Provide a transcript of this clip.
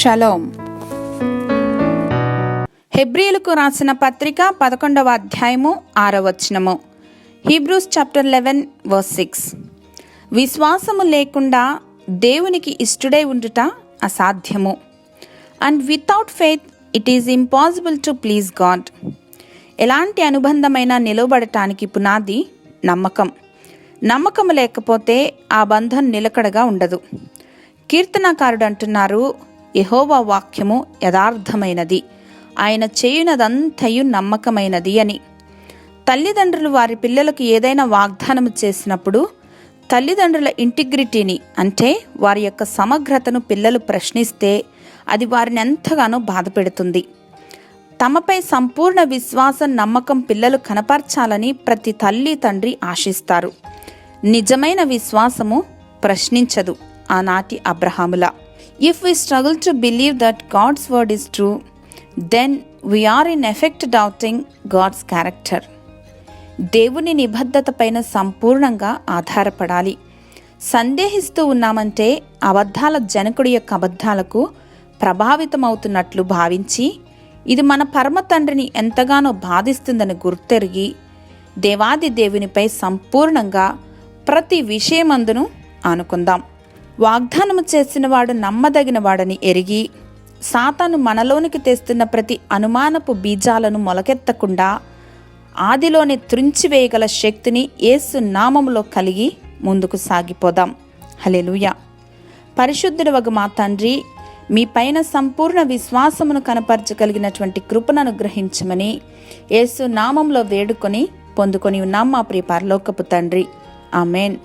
Shalom. హెబ్రీయులకు రాసిన పత్రిక 11వ అధ్యాయము 6వ వచనము. Hebrews chapter 11 verse 6. విశ్వాసము లేకుండా దేవునికి ఇష్టుడై ఉండుట అసాధ్యము. And without faith it is impossible to please God. ఎలాంటి అనుబంధమైన నిలవబడటానికి పునాది నమ్మకం. నమ్మకం లేకపోతే ఆ బంధం నిలకడగా ఉండదు. కీర్తనకారుడు అంటున్నారు, యెహోవా వాక్యము యథార్థమైనది, ఆయన చేయునదంతయు నమ్మకమైనది అని. తల్లిదండ్రులు వారి పిల్లలకు ఏదైనా వాగ్దానము చేసినప్పుడు తల్లిదండ్రుల ఇంటిగ్రిటీని, అంటే వారి యొక్క సమగ్రతను పిల్లలు ప్రశ్నిస్తే అది వారిని ఎంతగానో బాధపెడుతుంది. తమపై సంపూర్ణ విశ్వాసం, నమ్మకం పిల్లలు కనపరచాలని ప్రతి తల్లి తండ్రి ఆశిస్తారు. నిజమైన విశ్వాసము ప్రశ్నించదు. ఆనాటి అబ్రహాములా, if we struggle to believe that God's word is true, then we are in effect doubting God's character. దేవుని నిబద్ధత పైన సంపూర్ణంగా ఆధారపడాలి. సందేహిస్తూ ఉన్నామంటే అబద్ధాల జనకుడి యొక్క అబద్ధాలకు ప్రభావితమవుతున్నట్లు భావించి ఇది మన పరమ తండ్రిని ఎంతగానో బాధిస్తుందని గుర్తెరిగి దేవాది దేవునిపై సంపూర్ణంగా ప్రతి విషయమందును ఆనుకుందాం. వాగ్దానము చేసిన వాడు నమ్మదగిన వాడని ఎరిగి సాతాను మనలోనికి తెస్తున్న ప్రతి అనుమానపు బీజాలను మొలకెత్తకుండా ఆదిలోనే త్రుంచివేయగల శక్తిని యేసు నామములో కలిగి ముందుకు సాగిపోదాం. హల్లెలూయా. పరిశుద్ధుడవగు మా తండ్రి, మీ పైన సంపూర్ణ విశ్వాసమును కనపరచగలిగినటువంటి కృపను అనుగ్రహించమని యేసు నామంలో వేడుకొని పొందుకొని ఉన్నాం మా ప్రియ పరలోకపు తండ్రి. ఆమేన్.